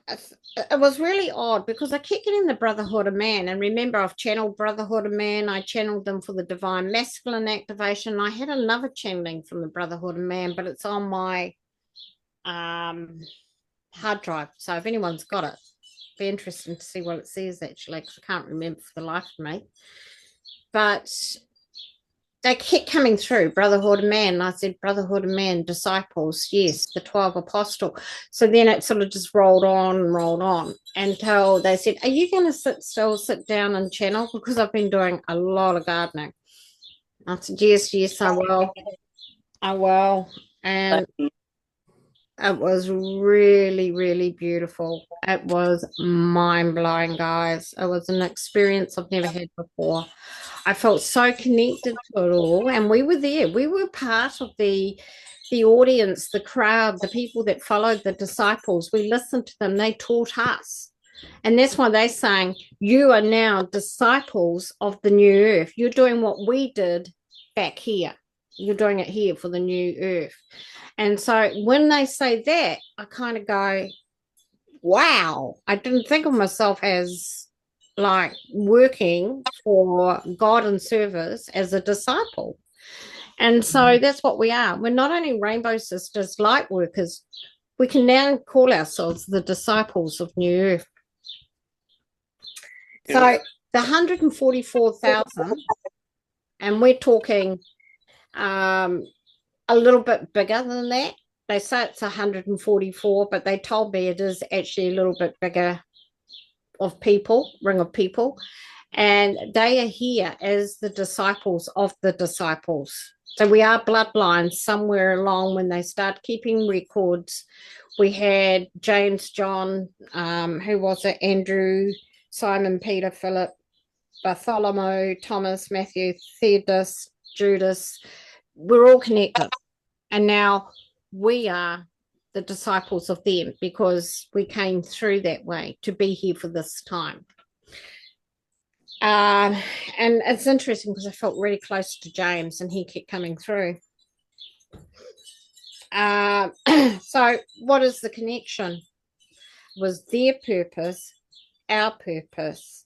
it was really odd because I kept getting the Brotherhood of Man. And remember, I've channeled Brotherhood of Man. I channeled them for the divine masculine activation. I had another channeling from the Brotherhood of Man, but it's on my um, hard drive. So if anyone's got it, be interesting to see what it says actually, because I can't remember for the life of me. But they kept coming through Brotherhood of Man. And I said, Brotherhood of Man, disciples, yes, the 12 Apostle. So then it sort of just rolled on and rolled on until they said, are you going to sit down and channel? Because I've been doing a lot of gardening. I said, yes, I will. I will. And it was really, really beautiful. It was mind blowing, guys. It was an experience I've never had before. I felt so connected to it all, and we were there. We were part of the audience, the crowd, the people that followed the disciples. We listened to them. They taught us. And that's why they're saying, you are now disciples of the new earth. You're doing what we did back here. You're doing it here for the new earth. And so when they say that, I kind of go, wow, I didn't think of myself as like working for God and service as a disciple. And so that's what we are. We're not only Rainbow Sisters light workers, we can now call ourselves the disciples of New Earth. So the 144,000, and we're talking a little bit bigger than that. They say it's 144, but they told me it is actually a little bit bigger of people, ring of people. And they are here as the disciples of the disciples. So we are bloodlines somewhere along when they start keeping records. We had James, John, who was it? Andrew, Simon, Peter, Philip, Bartholomew, Thomas, Matthew, Theudas, Judas. We're all connected. And now we are the disciples of them because we came through that way to be here for this time. And it's interesting because I felt really close to James and he kept coming through. So what is the connection? Was their purpose, our purpose,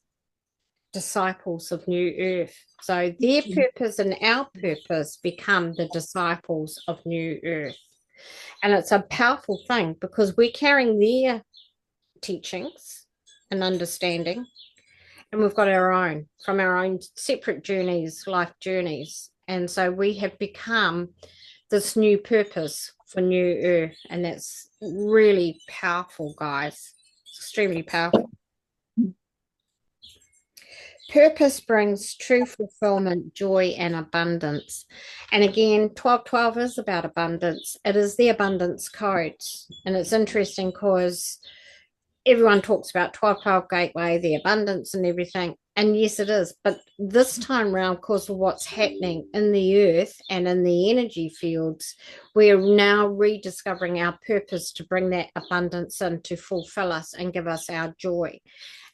disciples of New Earth. So their purpose and our purpose become the disciples of New Earth. And it's a powerful thing because we're carrying their teachings and understanding, and we've got our own from our own separate journeys, life journeys. And so we have become this new purpose for New Earth. And that's really powerful, guys. It's extremely powerful. Purpose brings true fulfillment, joy, and abundance. And again, 1212 is about abundance. It is the abundance code. And it's interesting because everyone talks about 1212 gateway, the abundance and everything. And yes, it is. But this time around, because of what's happening in the earth and in the energy fields, we're now rediscovering our purpose to bring that abundance in to fulfill us and give us our joy.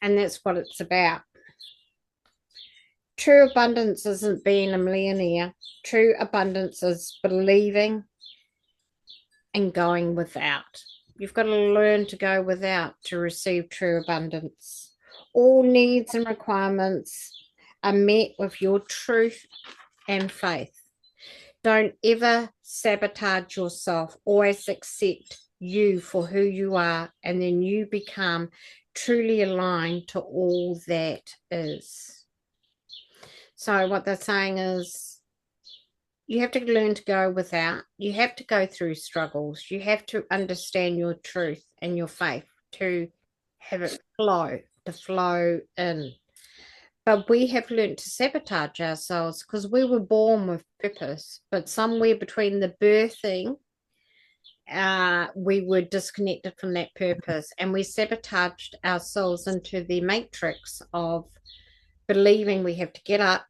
And that's what it's about. True abundance isn't being a millionaire. True abundance is believing and going without. You've got to learn to go without to receive true abundance. All needs and requirements are met with your truth and faith. Don't ever sabotage yourself. Always accept you for who you are, and then you become truly aligned to all that is. So what they're saying is you have to learn to go without. You have to go through struggles. You have to understand your truth and your faith to have it flow, to flow in. But we have learned to sabotage ourselves because we were born with purpose. But somewhere between the birthing, we were disconnected from that purpose, and we sabotaged ourselves into the matrix of believing we have to get up.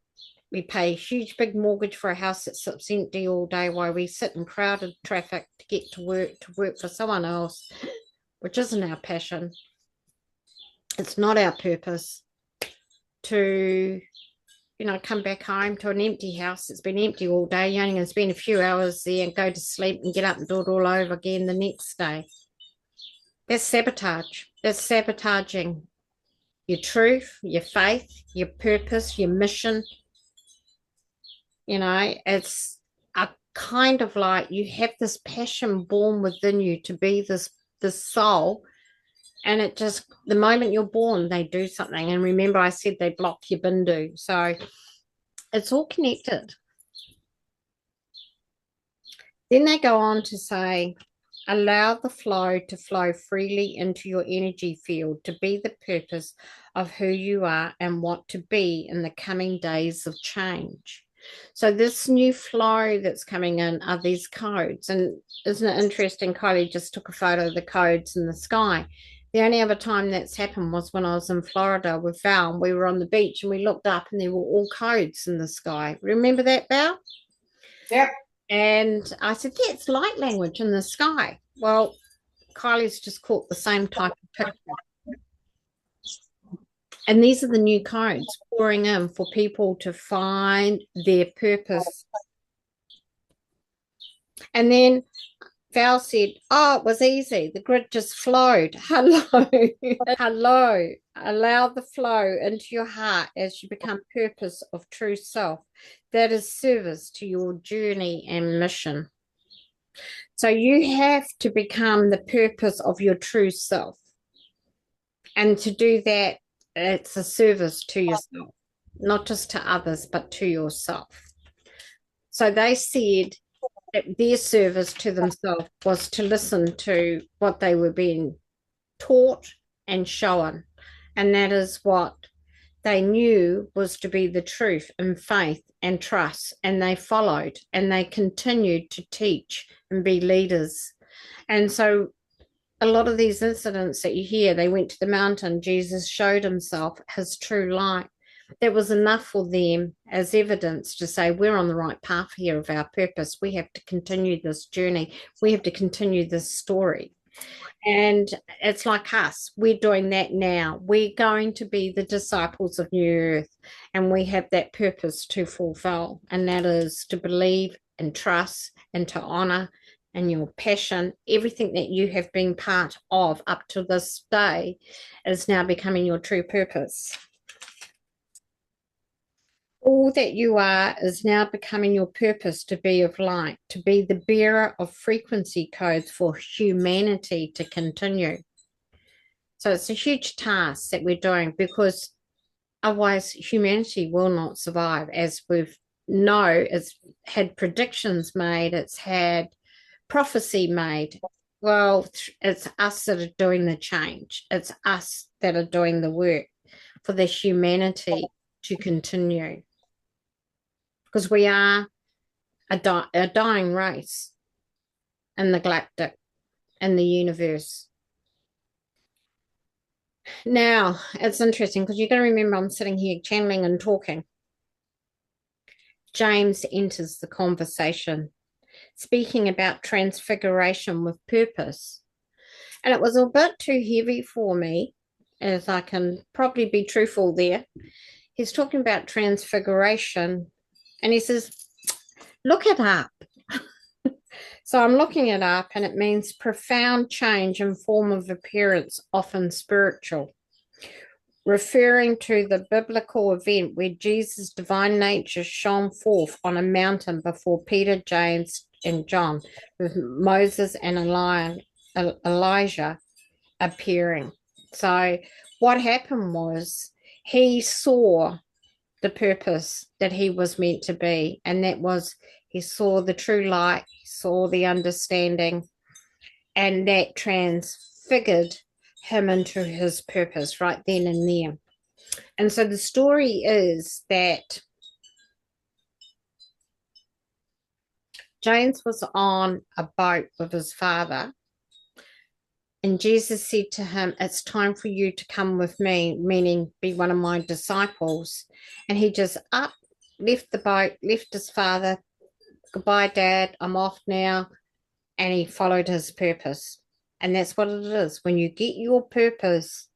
We pay a huge big mortgage for a house that sits empty all day while we sit in crowded traffic to get to work for someone else, which isn't our passion. It's not our purpose to, come back home to an empty house that's been empty all day. You're only going to spend a few hours there and go to sleep and get up and do it all over again the next day. That's sabotage. That's sabotaging your truth, your faith, your purpose, your mission. It's a kind of like you have this passion born within you to be this soul, and it just, the moment you're born, they do something. And remember, I said they block your bindu, so it's all connected. Then they go on to say, allow the flow to flow freely into your energy field to be the purpose of who you are and want to be in the coming days of change. So this new flow that's coming in are these codes. And isn't it interesting? Kylie just took a photo of the codes in the sky. The only other time that's happened was when I was in Florida with Val, and we were on the beach and we looked up and there were all codes in the sky. Remember that, Val? Yep. And I said, that's light language in the sky. Well, Kylie's just caught the same type of picture. And these are the new codes pouring in for people to find their purpose. And then Val said, oh, it was easy. The grid just flowed. Hello. Hello. Allow the flow into your heart as you become purpose of true self. That is service to your journey and mission. So you have to become the purpose of your true self. And to do that, it's a service to yourself, not just to others, but to yourself. So they said that their service to themselves was to listen to what they were being taught and shown. And that is what they knew was to be the truth and faith and trust. And they followed and they continued to teach and be leaders. And so a lot of these incidents that you hear, they went to the mountain, Jesus showed himself, his true light. That was enough for them as evidence to say, we're on the right path here of our purpose. We have to continue this journey. We have to continue this story. And it's like us. We're doing that now. We're going to be the disciples of New Earth, and we have that purpose to fulfill, and that is to believe and trust and to honor and your passion. Everything that you have been part of up to this day is now becoming your true purpose. All that you are is now becoming your purpose to be of light, to be the bearer of frequency codes for humanity to continue. So it's a huge task that we're doing, because otherwise humanity will not survive. As we've it's had predictions made, it's had prophecy made. Well, it's us that are doing the change. It's us that are doing the work for the humanity to continue. Because we are a dying race in the galactic, in the universe. Now, it's interesting because you're going to remember I'm sitting here channeling and talking. James enters the conversation, speaking about transfiguration with purpose. And it was a bit too heavy for me, as I can probably be truthful there. He's talking about transfiguration, and he says, look it up. So I'm looking it up, and it means profound change in form of appearance, often spiritual, referring to the biblical event where Jesus' divine nature shone forth on a mountain before Peter, James, and John, with Moses and Elijah appearing. So what happened was he saw the purpose that he was meant to be, and that was he saw the true light, he saw the understanding, and that transfigured him into his purpose right then and there. And so the story is that James was on a boat with his father, and Jesus said to him, it's time for you to come with me, meaning be one of my disciples. And he just left the boat, left his father. Goodbye, Dad, I'm off now. And he followed his purpose. And that's what it is. When you get your purpose,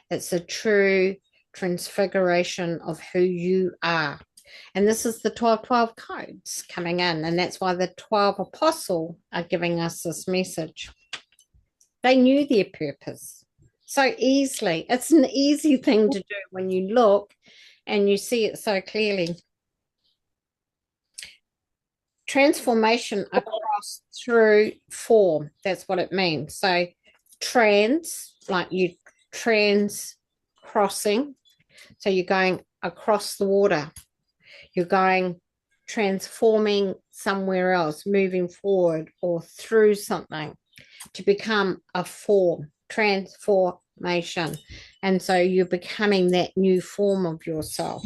it's a true transfiguration of who you are. And this is the 12 codes coming in. And that's why the 12 Apostle are giving us this message. They knew their purpose so easily. It's an easy thing to do when you look and you see it so clearly. Transformation across through form. That's what it means. So like you crossing. So you're going across the water. You're going transforming somewhere else, moving forward or through something to become a form, transformation. And so you're becoming that new form of yourself.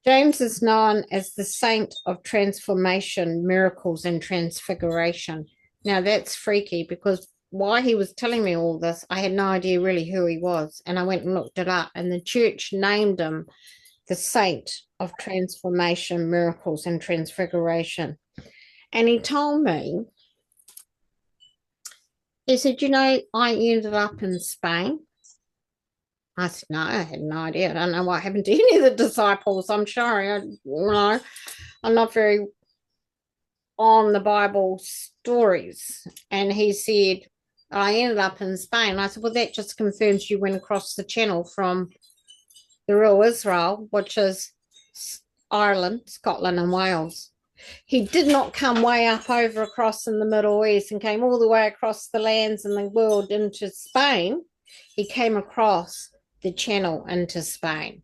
James is known as the saint of transformation, miracles, and transfiguration. Now that's freaky because while he was telling me all this, I had no idea really who he was. And I went and looked it up, and the church named him the saint of transformation, miracles, and transfiguration. And he told me, he said, I ended up in Spain. I said, no, I had no idea. I don't know what happened to any of the disciples. I'm sorry. I'm not very on the Bible stories. And he said, I ended up in Spain. I said, well, that just confirms you went across the channel from the real Israel, which is Ireland, Scotland, and Wales. He did not come way up over across in the Middle East and came all the way across the lands and the world into Spain. He came across the channel into Spain.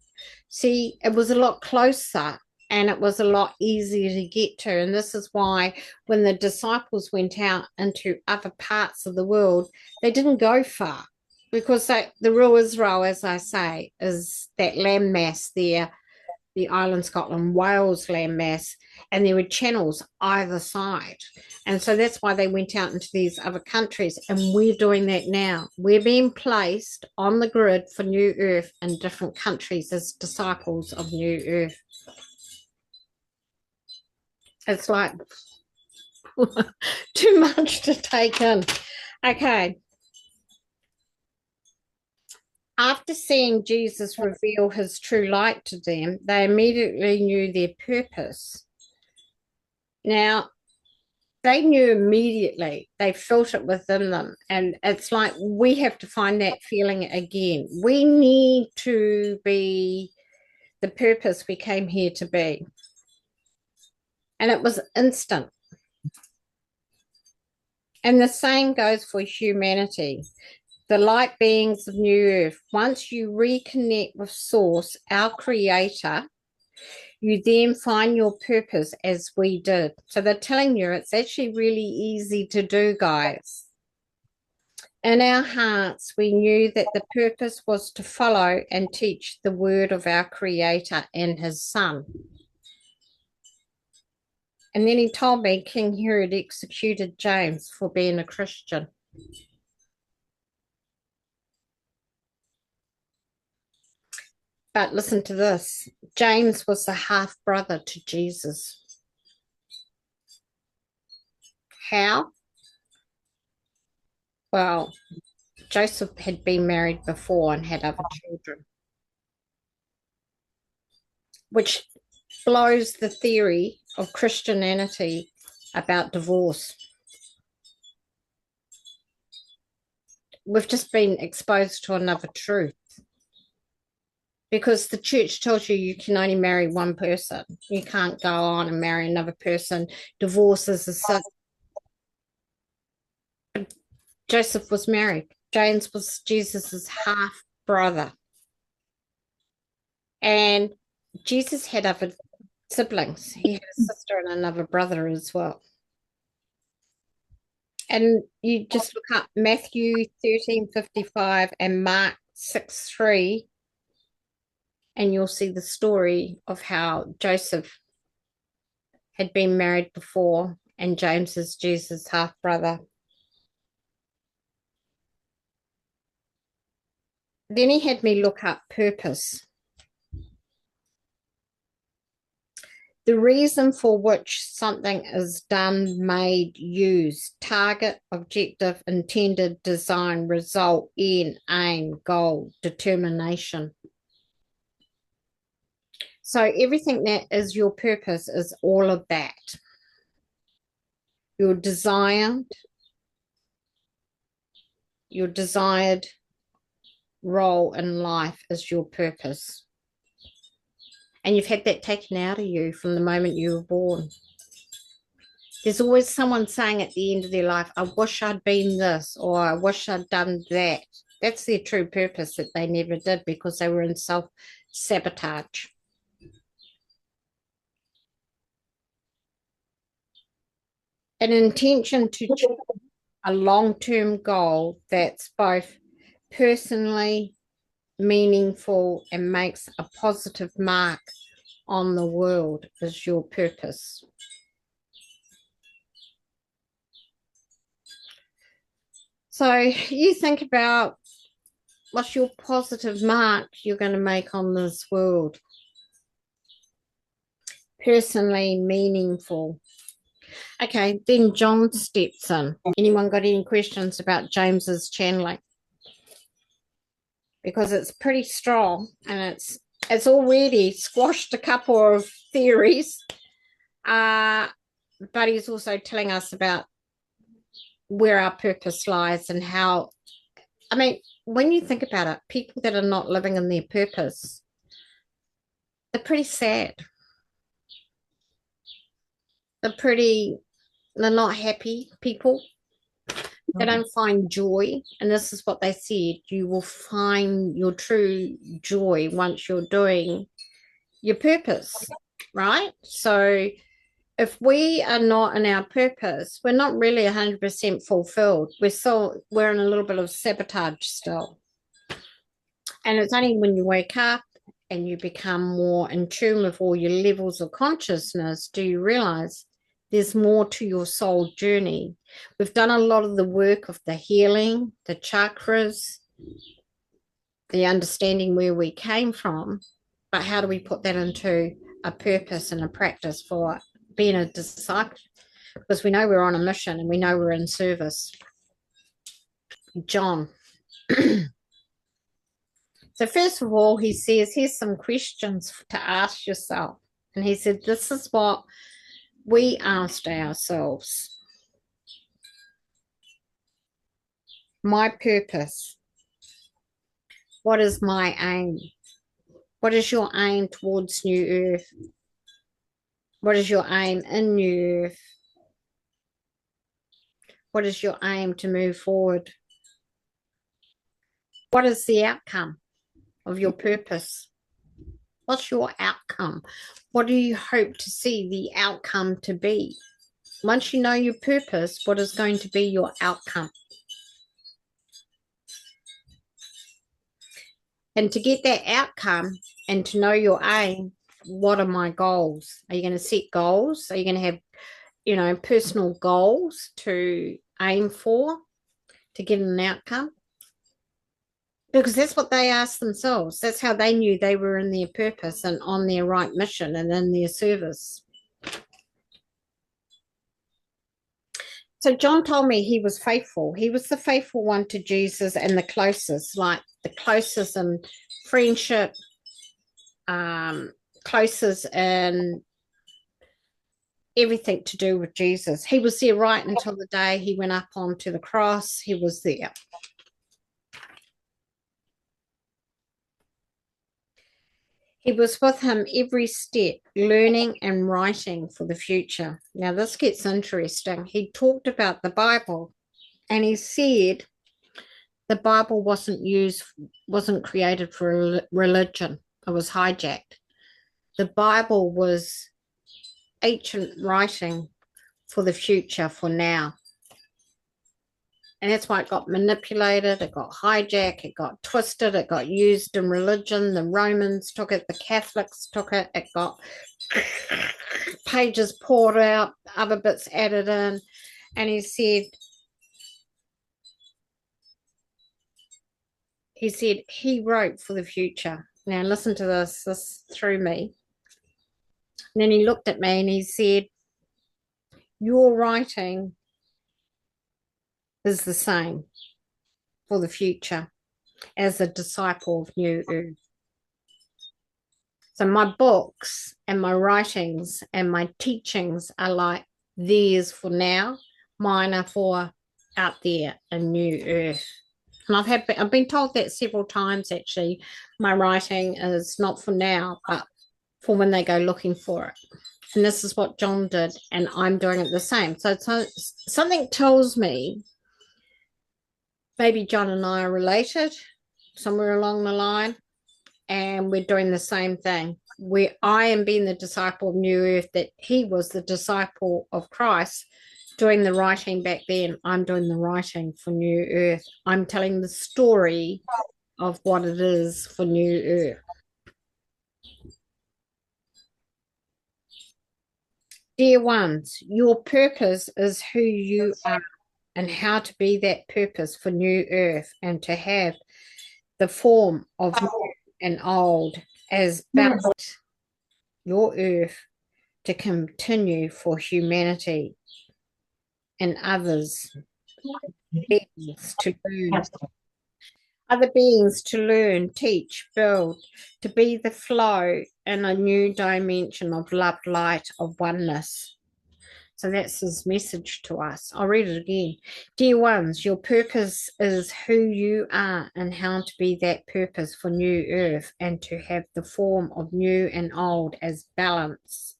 See, it was a lot closer and it was a lot easier to get to. And this is why when the disciples went out into other parts of the world, they didn't go far because the real Israel, as I say, is that landmass there, the Ireland, Scotland, Wales landmass, and there were channels either side. And so that's why they went out into these other countries. And we're doing that now. We're being placed on the grid for New Earth in different countries as disciples of New Earth. It's like too much to take in. Okay. After seeing Jesus reveal his true light to them, they immediately knew their purpose. Now, they knew immediately. They felt it within them. And it's like we have to find that feeling again. We need to be the purpose we came here to be. And it was instant. And the same goes for humanity. The light beings of New Earth, once you reconnect with Source, our Creator, you then find your purpose as we did. So they're telling you it's actually really easy to do, guys. In our hearts, we knew that the purpose was to follow and teach the word of our Creator and his Son. And then he told me King Herod executed James for being a Christian. But listen to this. James was the half brother to Jesus. How? Well, Joseph had been married before and had other children, which blows the theory of Christianity about divorce. We've just been exposed to another truth. Because the church tells you you can only marry one person. You can't go on and marry another person. Divorce is a sin. Joseph was married. James was Jesus's half brother. And Jesus had other siblings. He had a sister and another brother as well. And you just look up Matthew 13:55 and Mark 6:3, and you'll see the story of how Joseph had been married before, and James is Jesus' half brother. Then he had me look up purpose. The reason for which something is done, made, used, target, objective, intended, design, result, end, aim, goal, determination. So everything that is your purpose is all of that. Your desire, your desired role in life is your purpose. And you've had that taken out of you from the moment you were born. There's always someone saying at the end of their life, I wish I'd been this, or I wish I'd done that. That's their true purpose that they never did because they were in self-sabotage. An intention to achieve a long-term goal that's both personally meaningful and makes a positive mark on the world is your purpose. So you think about what's your positive mark you're going to make on this world. Personally meaningful. Okay, then John steps in. Anyone got any questions about James's channeling? Because it's pretty strong and it's already squashed a couple of theories. But he's also telling us about where our purpose lies and how, I mean, when you think about it, people that are not living in their purpose, they're pretty sad. They're not happy people. They don't find joy. And this is what they said. You will find your true joy once you're doing your purpose, right? So if we are not in our purpose, we're not really 100% fulfilled. We're in a little bit of sabotage still. And it's only when you wake up and you become more in tune with all your levels of consciousness do you realize there's more to your soul journey. We've done a lot of the work of the healing, the chakras, the understanding where we came from, but how do we put that into a purpose and a practice for being a disciple? Because we know we're on a mission and we know we're in service. John. So first of all, he says, here's some questions to ask yourself. And he said, this is what we asked ourselves. My purpose. What is my aim? What is your aim towards New Earth? What is your aim in New Earth? What is your aim to move forward? What is the outcome of your purpose? What's your outcome? What do you hope to see the outcome to be? Once you know your purpose, what is going to be your outcome? And to get that outcome and to know your aim, what are my goals? Are you going to set goals? Are you going to have, personal goals to aim for to get an outcome? Because that's what they asked themselves. That's how they knew they were in their purpose and on their right mission and in their service. So John told me he was faithful. He was the faithful one to Jesus and the closest in friendship, closest in everything to do with Jesus. He was there right until the day he went up onto the cross. He was there. He was with him every step, learning and writing for the future. Now, this gets interesting. He talked about the Bible, and he said the Bible wasn't created for religion. It was hijacked. The Bible was ancient writing for the future, for now. And that's why it got manipulated, it got hijacked, it got twisted, it got used in religion. The Romans took it, the Catholics took it, it got pages poured out, other bits added in. And he said he wrote for the future. Now listen to this threw me. And then he looked at me and he said, your writing is the same for the future as a disciple of New Earth. So my books and my writings and my teachings are like theirs for now. Mine are for out there in New Earth. And I've been told that several times, actually. My writing is not for now, but for when they go looking for it. And this is what John did, and I'm doing it the same. So something tells me maybe John and I are related somewhere along the line, and we're doing the same thing. Where I am being the disciple of New Earth, that he was the disciple of Christ, doing the writing back then. I'm doing the writing for New Earth. I'm telling the story of what it is for New Earth. Dear ones, your purpose is who you are and how to be that purpose for New Earth, and to have the form of new and old as balanced your earth to continue for humanity and others beings to learn. Other beings to learn, teach, build, to be the flow in a new dimension of love, light, of oneness. So that's his message to us. I'll read it again. Dear ones, your purpose is who you are and how to be that purpose for New Earth, and to have the form of new and old as balance,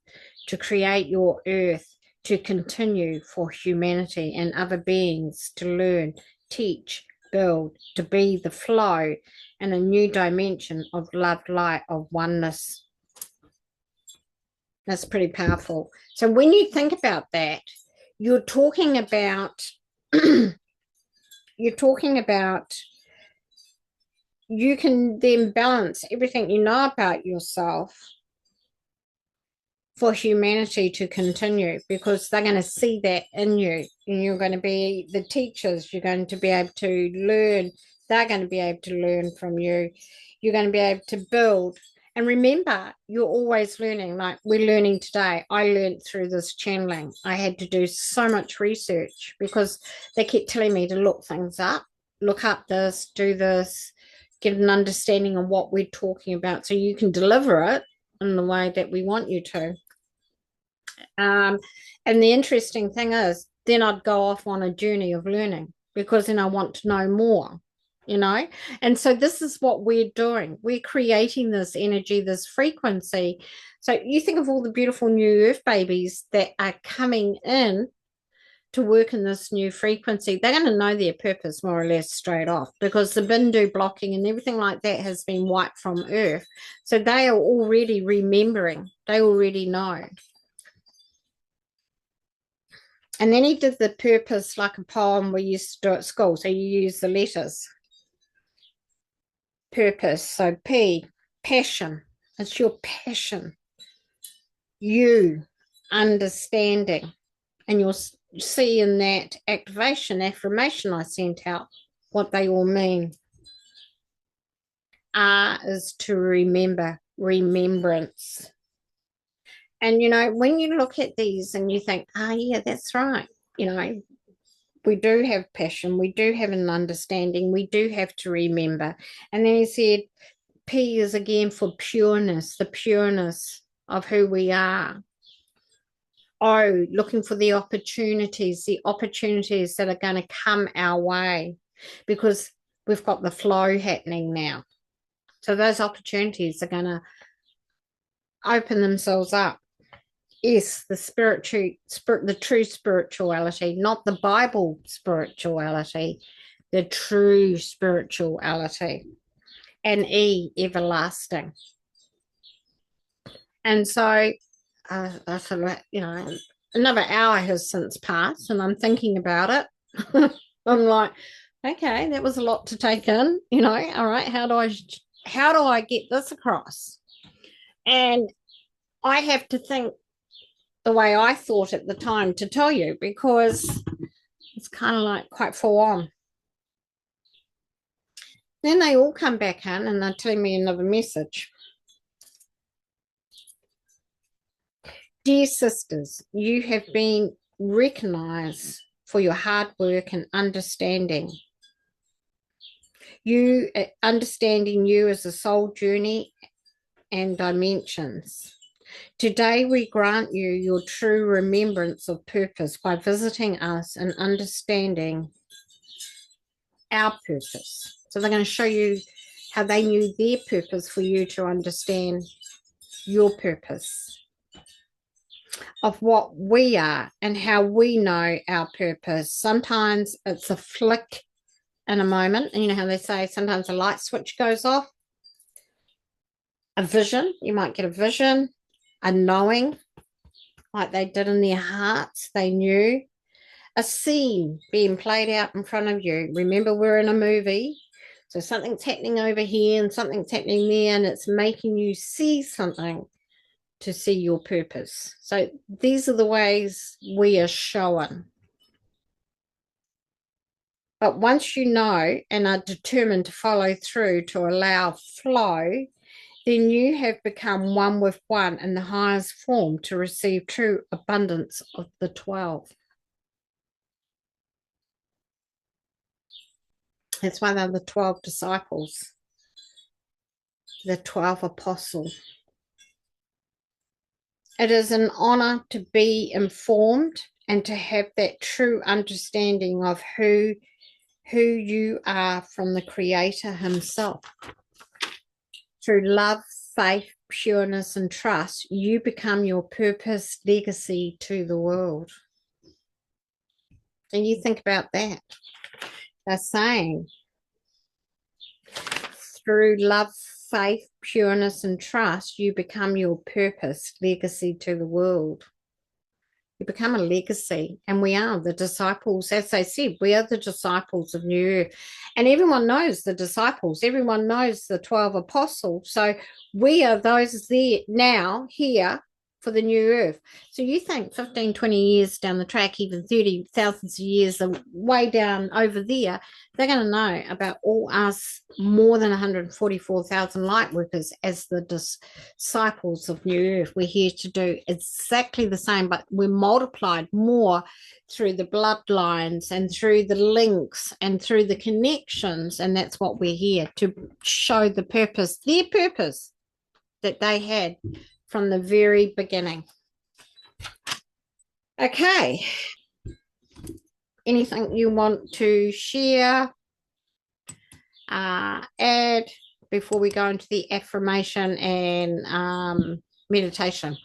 to create your earth, to continue for humanity and other beings to learn, teach, build, to be the flow in a new dimension of love, light, of oneness. That's pretty powerful. So when you think about that, you're talking about you're talking about you can then balance everything you know about yourself for humanity to continue, because they're going to see that in you, and you're going to be the teachers. You're going to be able to learn. They're going to be able to learn from you. You're going to be able to build. And remember, you're always learning. Like we're learning today. I learned through this channeling. I had to do so much research because they kept telling me to look things up, look up this, do this, get an understanding of what we're talking about so you can deliver it in the way that we want you to. And the interesting thing is, then I'd go off on a journey of learning, because then I want to know more, you know? And so this is what we're doing. We're creating this energy, this frequency. So you think of all the beautiful new earth babies that are coming in to work in this new frequency. They're going to know their purpose more or less straight off, because the Bindu blocking and everything like that has been wiped from earth. So they are already remembering. They already know. And then he did the purpose like a poem we used to do at school. So you use the letters. Purpose. So P, passion. It's your passion. U, understanding. And you'll see in that activation, affirmation I sent out, what they all mean. R is to remember, remembrance. And, you know, when you look at these and you think, yeah, that's right. You know, we do have passion. We do have an understanding. We do have to remember. And then he said, P is again for pureness, the pureness of who we are. O, looking for the opportunities that are going to come our way, because we've got the flow happening now. So those opportunities are going to open themselves up. Yes, the true spirituality, not the Bible spirituality, the true spirituality. And E, everlasting. And so I feel like, you know, another hour has since passed, and I'm thinking about it. I'm like, okay, that was a lot to take in, you know. All right, how do I get this across? And I have to think the way I thought at the time to tell you, because it's kind of like quite full on. Then they all come back in and they're telling me another message. Dear sisters, you have been recognized for your hard work and understanding. Understanding you as a soul journey and dimensions. Today we grant you your true remembrance of purpose by visiting us and understanding our purpose. So they're going to show you how they knew their purpose for you to understand your purpose of what we are and how we know our purpose. Sometimes it's a flick in a moment. And you know how they say sometimes a light switch goes off? A vision. You might get a vision, a knowing, like they did in their hearts. They knew. A scene being played out in front of you. Remember, we're in a movie. So something's happening over here and something's happening there, and it's making you see something to see your purpose. So these are the ways we are shown. But once you know and are determined to follow through to allow flow, then you have become one with one in the highest form to receive true abundance of the 12. That's why they're the 12 disciples, the 12 apostles. It is an honor to be informed and to have that true understanding of who you are from the Creator himself. Through love, faith, pureness, and trust, you become your purpose legacy to the world. And you think about that. They're saying, through love, faith, pureness, and trust, you become your purpose legacy to the world. You become a legacy, and we are the disciples. As they said, we are the disciples of New Earth, and everyone knows the disciples. Everyone knows the 12 apostles. So we are those there now here for the new earth. So you think 15, 20 years down the track, even 30,000 years way down over there, they're going to know about all us more than 144,000 light workers as the disciples of new earth. We're here to do exactly the same, but we're multiplied more through the bloodlines and through the links and through the connections. And that's what we're here to show, the purpose, their purpose that they had from the very beginning. Okay. Anything you want to share, add before we go into the affirmation and meditation?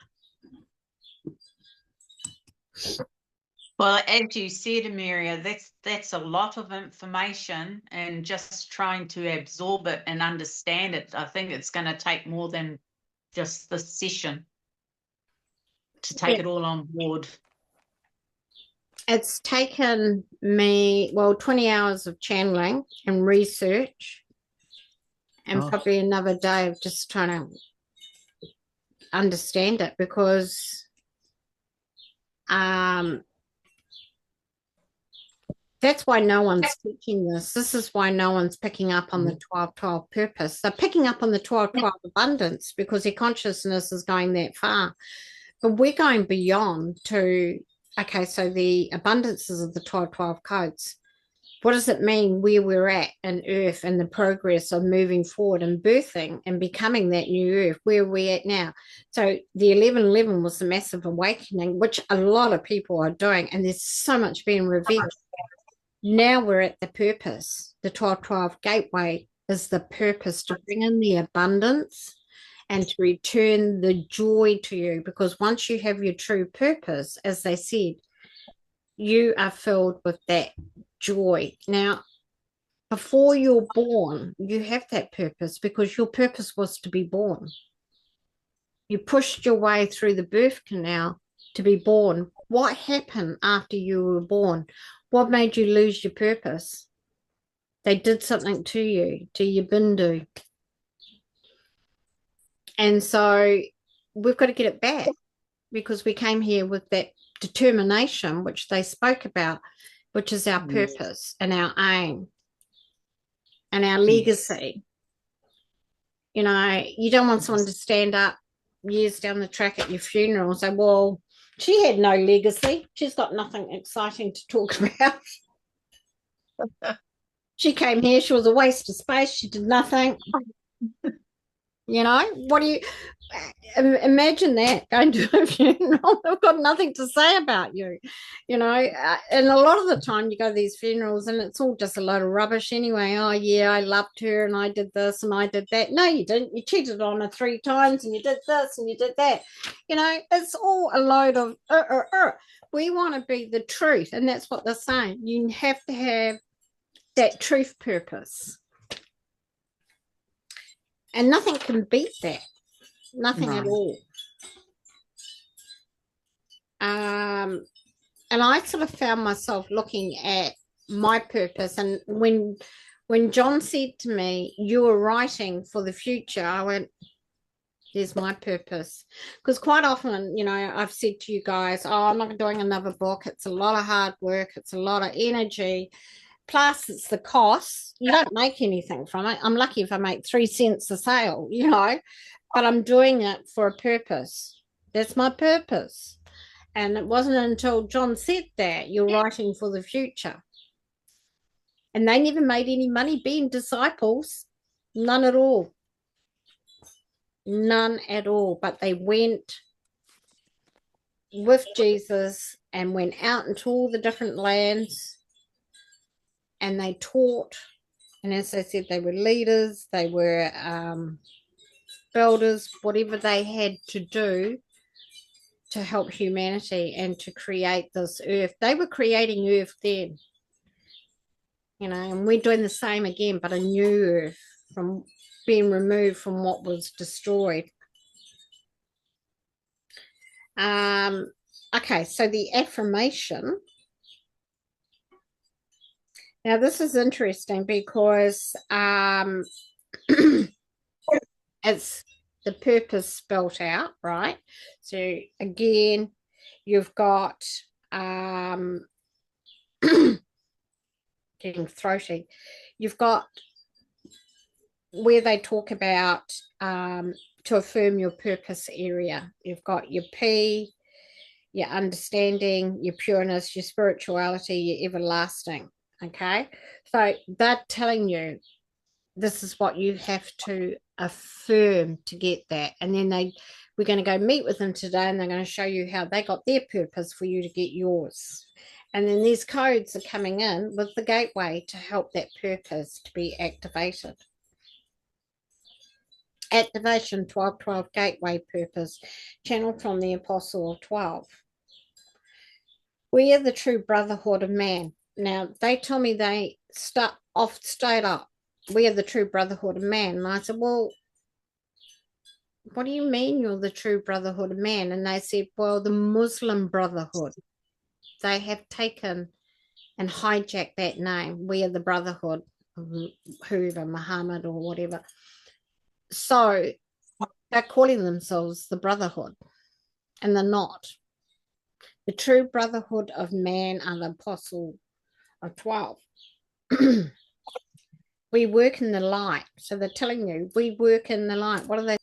Well, as you said, Amelia, that's a lot of information, and just trying to absorb it and understand it, I think it's going to take more than just this session to take it all on board. It's taken me, 20 hours of channeling and research, and probably another day of just trying to understand it, because that's why no one's teaching this. This is why no one's picking up on the 12-12 purpose. They're picking up on the 12-12 abundance because their consciousness is going that far. But we're going beyond to, okay, so the abundances of the 12-12 codes. What does it mean where we're at in Earth and the progress of moving forward and birthing and becoming that new Earth, where we're at now? So the 1111 was the massive awakening, which a lot of people are doing, and there's so much being revealed. Now we're at the purpose. The 12-12 gateway is the purpose to bring in the abundance and to return the joy to you, because once you have your true purpose, as they said, you are filled with that joy. Now, before you're born, you have that purpose because your purpose was to be born. You pushed your way through the birth canal to be born. What happened after you were born? What made you lose your purpose? They did something to you, to your bindu. And so we've got to get it back, because we came here with that determination, which they spoke about, which is our purpose and our aim and our legacy. You know, you don't want someone to stand up years down the track at your funeral and say, well, she had no legacy. She's got nothing exciting to talk about. She came here. She was a waste of space. She did nothing. You know, what do you imagine that going to a funeral? They've got nothing to say about you, you know. And a lot of the time, you go to these funerals and it's all just a load of rubbish anyway. Oh, yeah, I loved her and I did this and I did that. No, you didn't. You cheated on her 3 times and you did this and you did that. You know, it's all a load of. We want to be the truth. And that's what they're saying. You have to have that truth purpose. And nothing can beat that. Nothing at all. And I sort of found myself looking at my purpose. And when John said to me, "You were writing for the future," I went, "There's my purpose." Because quite often, you know, I've said to you guys, "Oh, I'm not doing another book. It's a lot of hard work. It's a lot of energy. Plus, it's the cost. You don't make anything from it. I'm lucky if I make 3 cents a sale, you know, but I'm doing it for a purpose. That's my purpose." And it wasn't until John said that, "You're writing for the future." And they never made any money being disciples. None at all. None at all. But they went with Jesus and went out into all the different lands and they taught. And as I said, they were leaders, they were builders, whatever they had to do to help humanity and to create this earth. They were creating earth then, you know, and we're doing the same again, but a new earth from being removed from what was destroyed. Okay, so the affirmation. Now, this is interesting because it's the purpose spelt out, right? So again, you've got getting throaty. You've got where they talk about to affirm your purpose area. You've got your P, your understanding, your pureness, your spirituality, your everlasting. Okay, so they're telling you this is what you have to affirm to get that. And then we're going to go meet with them today and they're going to show you how they got their purpose for you to get yours. And then these codes are coming in with the gateway to help that purpose to be activated. Activation 1212 gateway purpose channeled from the Apostle of 12. We are the true brotherhood of man. Now they tell me they start off straight up. We are the true brotherhood of man. And I said, well, what do you mean you're the true brotherhood of man? And they said, well, the Muslim brotherhood. They have taken and hijacked that name. We are the brotherhood of whoever, Muhammad or whatever. So they're calling themselves the brotherhood, and they're not. The true brotherhood of man are the Apostle of 12. We work in the light. So they're telling you, we work in the light. What are they?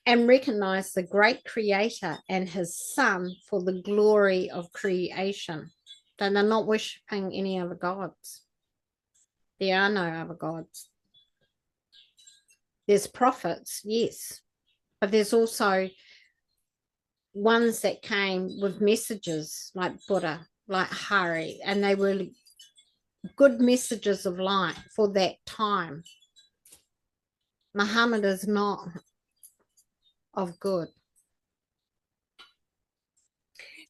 And recognize the great creator and his son for the glory of creation. Then they're not worshipping any other gods. There are no other gods. There's prophets, yes, but there's also ones that came with messages like Buddha, like Hari, and they were good messages of light for that time. Muhammad is not of good.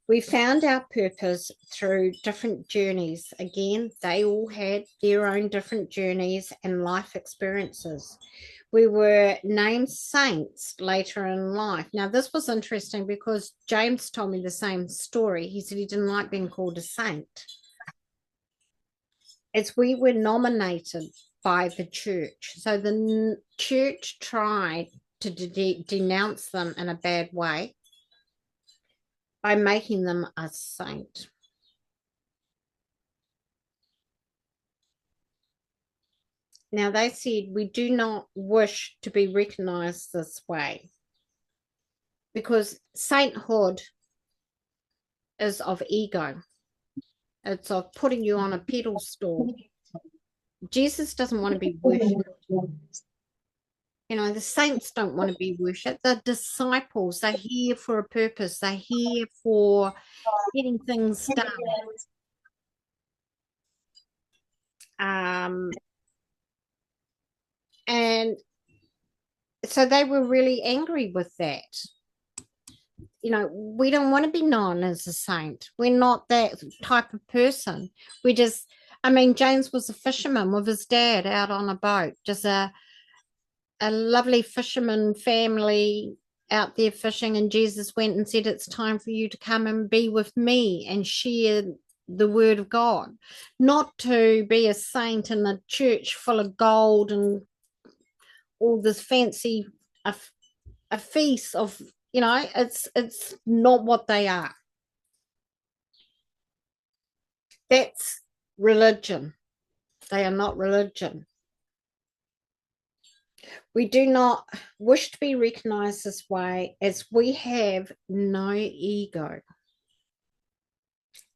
We found our purpose through different journeys. Again, they all had their own different journeys and life experiences. We were named saints later in life. Now, this was interesting because James told me the same story. He said he didn't like being called a saint. As we were nominated by the church. So the church tried to denounce them in a bad way by making them a saint. Now, they said, we do not wish to be recognized this way because sainthood is of ego. It's of putting you on a pedestal. Jesus doesn't want to be worshipped. You You know, the saints don't want to be worshipped. The disciples, they're here for a purpose. They're here for getting things done. And so they were really angry with that. You know, we don't want to be known as a saint. We're not that type of person. We just, I mean, James was a fisherman with his dad out on a boat, just a lovely fisherman family out there fishing. And Jesus went and said, it's time for you to come and be with me and share the word of God, not to be a saint in a church full of gold and all this fancy a feast of, you know, it's not what they are. That's religion. They are not religion. We do not wish to be recognized this way, as we have no ego.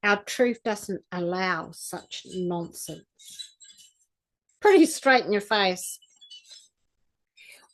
Our truth doesn't allow such nonsense. Pretty straight in your face.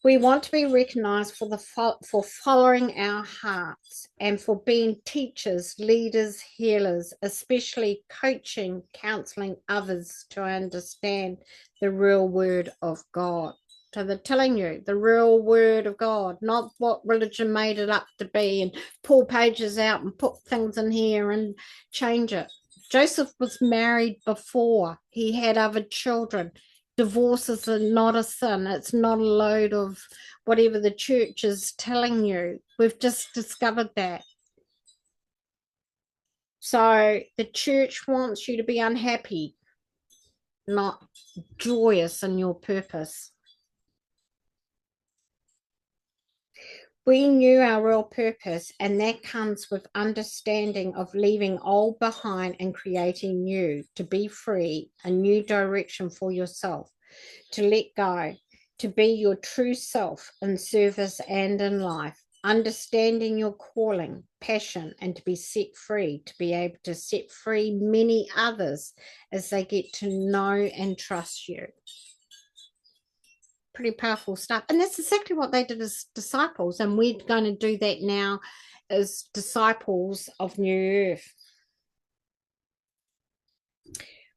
We want to be recognized for following our hearts and for being teachers, leaders, healers, especially coaching, counseling others to understand the real word of God. So they're telling you the real word of God, not what religion made it up to be and pull pages out and put things in here and change it. Joseph was married before. He had other children. Divorce is not a sin. It's not a load of whatever the church is telling you. We've just discovered that. So the church wants you to be unhappy, not joyous in your purpose. We knew our real purpose, and that comes with understanding of leaving old behind and creating new, to be free, a new direction for yourself, to let go, to be your true self in service and in life, understanding your calling, passion, and to be set free, to be able to set free many others as they get to know and trust you. Pretty powerful stuff. And that's exactly what they did as disciples. And we're going to do that now as disciples of New Earth.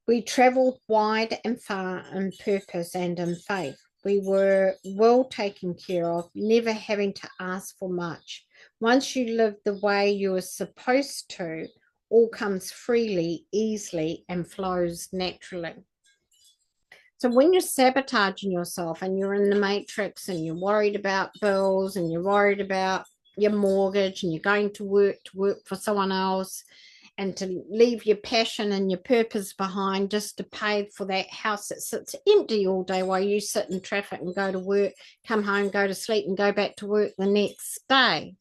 We traveled wide and far in purpose and in faith. We were well taken care of, never having to ask for much. Once you live the way you are supposed to, all comes freely, easily, and flows naturally. So when you're sabotaging yourself and you're in the matrix and you're worried about bills and you're worried about your mortgage and you're going to work for someone else and to leave your passion and your purpose behind just to pay for that house that sits empty all day while you sit in traffic and go to work, come home, go to sleep and go back to work the next day,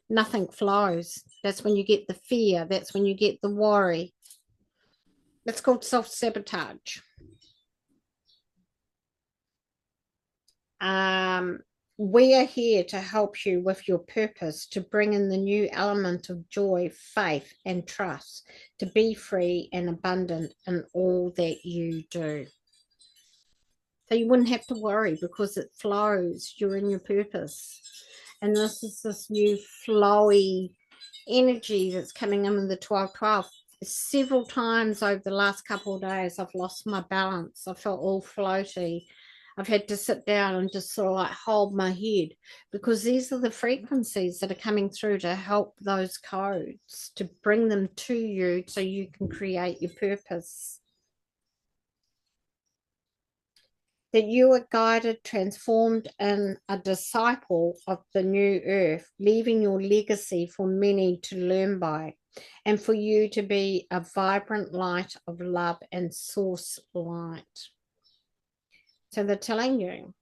nothing flows. That's when you get the fear. That's when you get the worry. That's called self-sabotage. We are here to help you with your purpose, to bring in the new element of joy, faith, and trust, to be free and abundant in all that you do. So you wouldn't have to worry because it flows. You're in your purpose. And this is this new flowy energy that's coming in with the 12-12. Several times over the last couple of days, I've lost my balance. I felt all floaty. I've had to sit down and just sort of like hold my head, because these are the frequencies that are coming through to help those codes, to bring them to you so you can create your purpose. That you are guided, transformed, and a disciple of the new earth, leaving your legacy for many to learn by, and for you to be a vibrant light of love and source light. So they're telling you,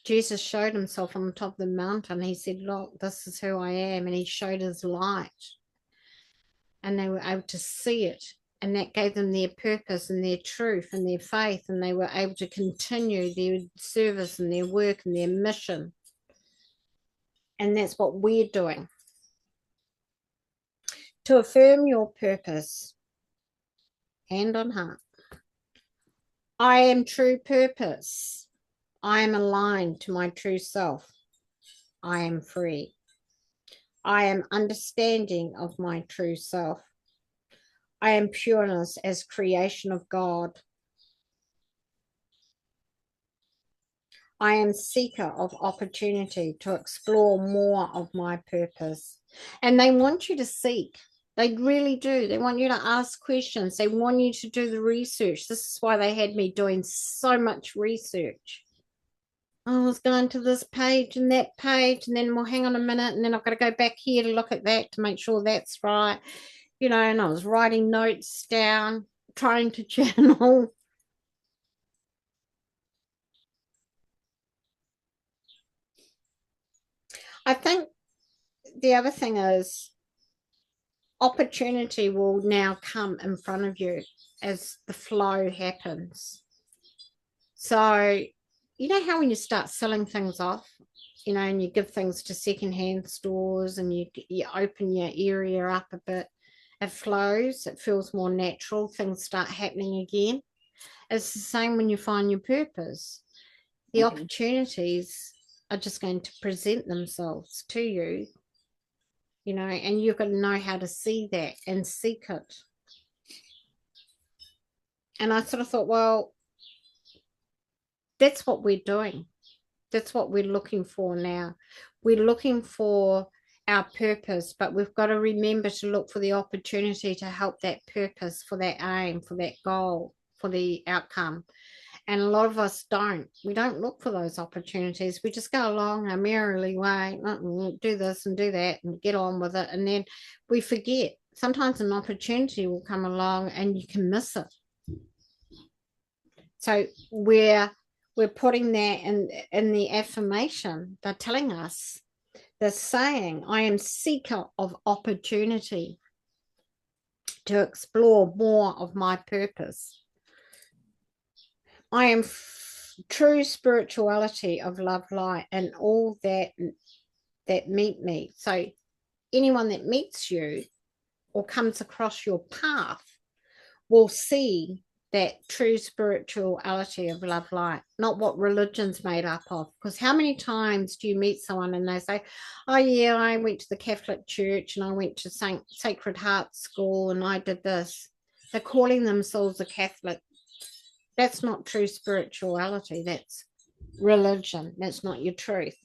Jesus showed himself on the top of the mountain. He said, look, this is who I am. And he showed his light. And they were able to see it. And that gave them their purpose and their truth and their faith. And they were able to continue their service and their work and their mission. And that's what we're doing. To affirm your purpose, hand on heart. I am true purpose. I am aligned to my true self. I am free. I am understanding of my true self. I am pureness as creation of God. I am seeker of opportunity to explore more of my purpose. And they want you to seek. They really do. They want you to ask questions. They want you to do the research. This is why they had me doing so much research. I was going to this page and that page, and then, well, hang on a minute, and then I've got to go back here to look at that to make sure that's right. You know, and I was writing notes down, trying to channel. I think the other thing is opportunity will now come in front of you as the flow happens. So, you know how when you start selling things off, you know, and you give things to secondhand stores and you open your area up a bit, it flows, it feels more natural, things start happening again. It's the same when you find your purpose. The opportunities are just going to present themselves to you, you know, and you've got to know how to see that and seek it. And I sort of thought, well, that's what we're doing. That's what we're looking for now. We're looking for our purpose, but we've got to remember to look for the opportunity to help that purpose, for that aim, for that goal, for the outcome. And a lot of us don't. We don't look for those opportunities. We just go along our merrily way, do this and do that and get on with it. And then we forget. Sometimes an opportunity will come along and you can miss it. So we're putting that in the affirmation. They're telling us, they're saying, I am seeker of opportunity to explore more of my purpose. I am true spirituality of love, light, and all that meet me. So anyone that meets you or comes across your path will see that true spirituality of love, light, not what religion's made up of. Because how many times do you meet someone and they say, oh yeah, I went to the Catholic Church and I went to Sacred Heart School and I did this. They're calling themselves a Catholic. That's not true spirituality. That's religion. That's not your truth.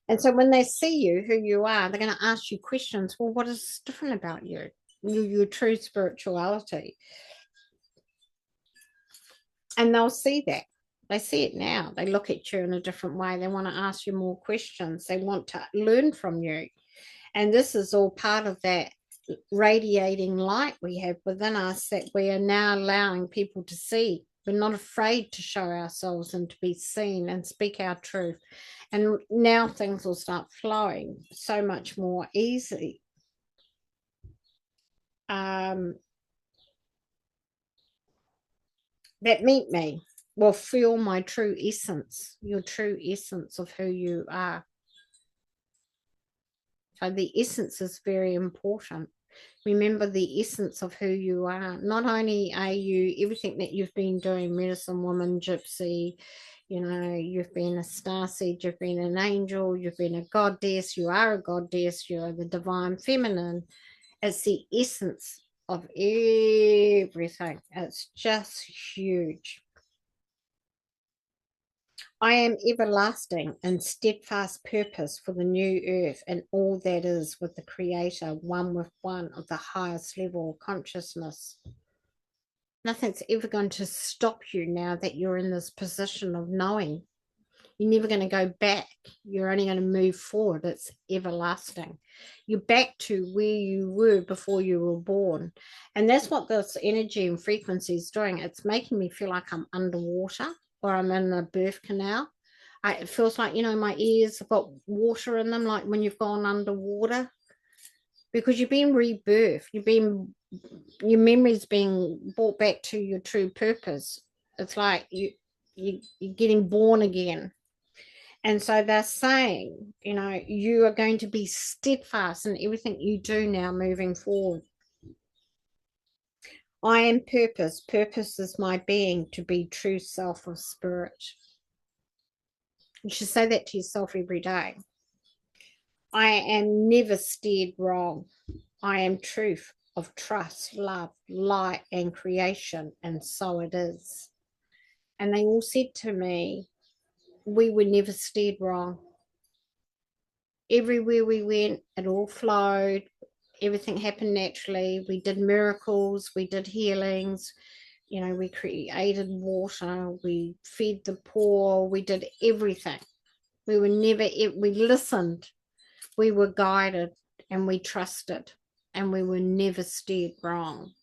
And so when they see you, who you are, they're going to ask you questions. Well, what is different about you? Your true spirituality. And they'll see that. They see it now. They look at you in a different way. They want to ask you more questions. They want to learn from you. And this is all part of that radiating light we have within us that we are now allowing people to see. We're not afraid to show ourselves and to be seen and speak our truth. And now things will start flowing so much more easily. That meet me will feel my true essence, your true essence of who you are. So the essence is very important. Remember the essence of who you are. Not only are you everything that you've been doing, medicine woman, gypsy, you know, you've been a starseed, you've been an angel, you've been a goddess, you are a goddess, you are the divine feminine. It's the essence of everything. It's just huge. I am everlasting and steadfast purpose for the new earth and all that is with the Creator, one with one of the highest level of consciousness. Nothing's ever going to stop you now that you're in this position of knowing. You're never going to go back. You're only going to move forward. It's everlasting. You're back to where you were before you were born. And that's what this energy and frequency is doing. It's making me feel like I'm underwater or I'm in a birth canal. It feels like, you know, my ears have got water in them, like when you've gone underwater. Because you've been rebirthed. Your memory's being brought back to your true purpose. It's like you're getting born again. And so they're saying, you know, you are going to be steadfast in everything you do now moving forward. I am purpose. Purpose is my being, to be true self of spirit. You should say that to yourself every day. I am never steered wrong. I am truth of trust, love, light, and creation, and so it is. And they all said to me, we were never steered wrong. Everywhere we went, it all flowed. Everything happened naturally. We did miracles, we did healings, we created water, we fed the poor, we did everything. We listened, we were guided, and we trusted, and we were never steered wrong.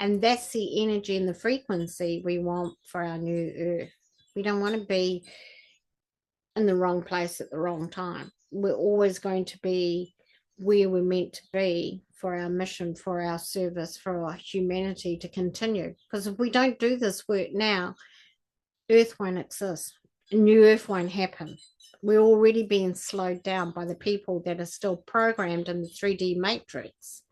And that's the energy and the frequency we want for our new earth. We don't want to be in the wrong place at the wrong time. We're always going to be where we're meant to be for our mission, for our service, for our humanity to continue. Because if we don't do this work now, Earth won't exist. A new Earth won't happen. We're already being slowed down by the people that are still programmed in the 3D matrix,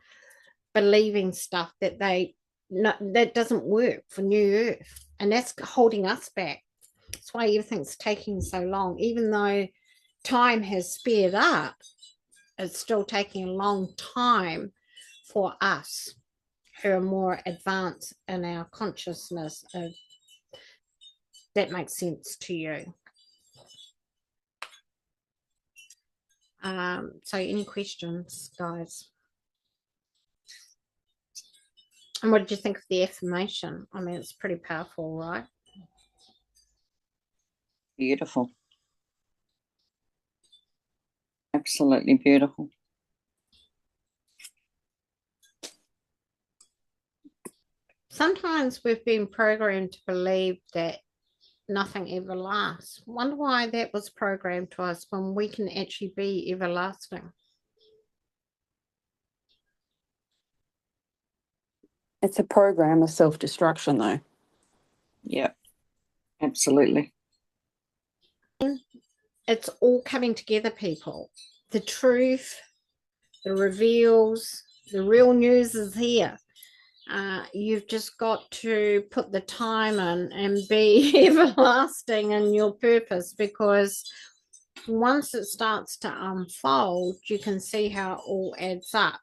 believing stuff that that doesn't work for new Earth. And that's holding us back. That's why everything's taking so long. Even though time has sped up, it's still taking a long time for us who are more advanced in our consciousness. If that makes sense to you. So any questions, guys? And what did you think of the affirmation? I mean, it's pretty powerful, right? Beautiful. Absolutely beautiful. Sometimes we've been programmed to believe that nothing ever lasts. Wonder why that was programmed to us when we can actually be everlasting. It's a program of self-destruction, though. Yeah, absolutely. It's all coming together, people. The truth, the reveals, the real news is here. You've just got to put the time in and be everlasting in your purpose, because once it starts to unfold, you can see how it all adds up.